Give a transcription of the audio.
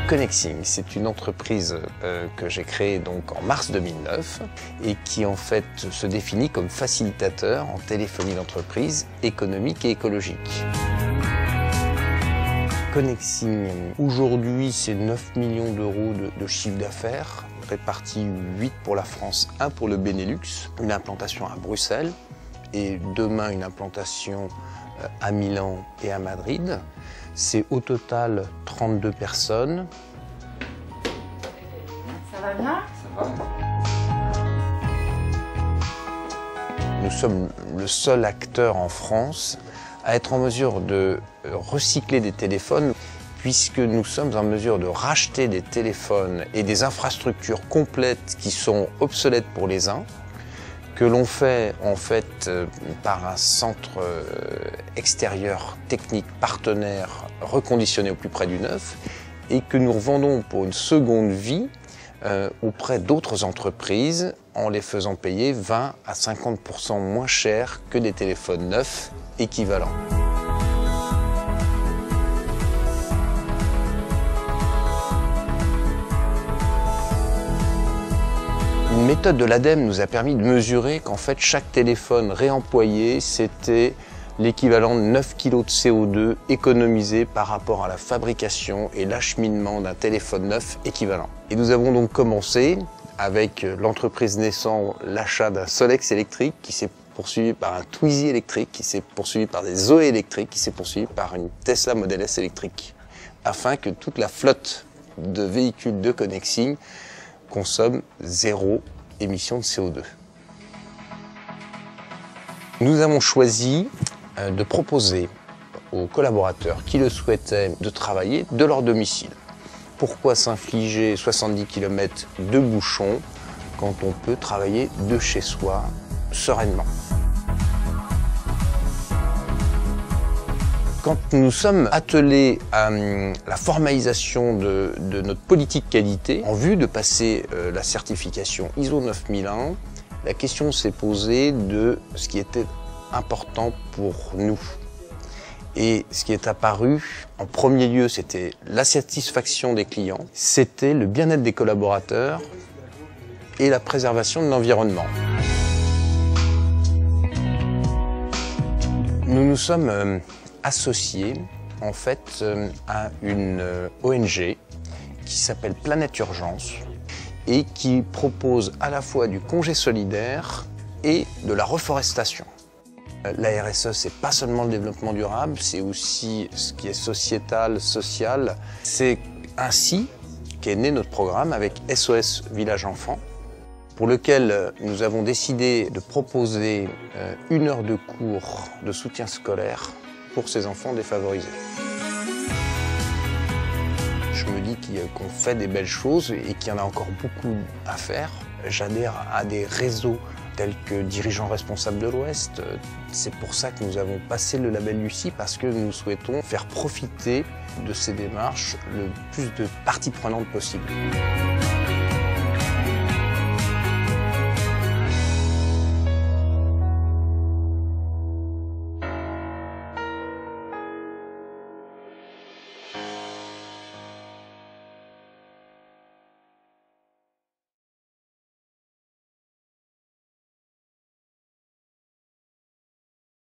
Connexing, c'est une entreprise que j'ai créée donc en mars 2009 et qui en fait se définit comme facilitateur en téléphonie d'entreprise économique et écologique. Connexing, aujourd'hui, c'est 9 millions d'euros de chiffre d'affaires, répartis 8 pour la France, 1 pour le Benelux, une implantation à Bruxelles et demain une implantation à Milan et à Madrid. C'est au total 32 personnes. Ça va bien? Ça va. Nous sommes le seul acteur en France à être en mesure de recycler des téléphones puisque nous sommes en mesure de racheter des téléphones et des infrastructures complètes qui sont obsolètes pour les uns, que l'on fait en fait par un centre extérieur technique partenaire reconditionné au plus près du neuf et que nous revendons pour une seconde vie auprès d'autres entreprises en les faisant payer 20 à 50% moins cher que des téléphones neufs équivalents. Une méthode de l'ADEME nous a permis de mesurer qu'en fait chaque téléphone réemployé, c'était l'équivalent de 9 kg de CO2 économisé par rapport à la fabrication et l'acheminement d'un téléphone neuf équivalent. Et nous avons donc commencé avec l'entreprise naissant l'achat d'un Solex électrique qui s'est poursuivi par un Twizy électrique, qui s'est poursuivi par des Zoé électriques, qui s'est poursuivi par une Tesla Model S électrique, afin que toute la flotte de véhicules de Connexing consomme 0 émission de CO2. Nous avons choisi de proposer aux collaborateurs qui le souhaitaient de travailler de leur domicile. Pourquoi s'infliger 70 km de bouchons quand on peut travailler de chez soi sereinement? Quand nous sommes attelés à la formalisation de notre politique qualité, en vue de passer la certification ISO 9001, la question s'est posée de ce qui était important pour nous. Et ce qui est apparu, en premier lieu, c'était la satisfaction des clients, c'était le bien-être des collaborateurs et la préservation de l'environnement. Nous nous sommes associés en fait à une ONG qui s'appelle Planète Urgence et qui propose à la fois du congé solidaire et de la reforestation. La RSE, c'est pas seulement le développement durable, c'est aussi ce qui est sociétal, social. C'est ainsi qu'est né notre programme avec SOS Village Enfants, pour lequel nous avons décidé de proposer 1 heure de cours de soutien scolaire pour ces enfants défavorisés. Je me dis qu'on fait des belles choses et qu'il y en a encore beaucoup à faire. J'adhère à des réseaux tels que Dirigeants Responsables de l'Ouest. C'est pour ça que nous avons passé le label Lucie, parce que nous souhaitons faire profiter de ces démarches le plus de parties prenantes possible.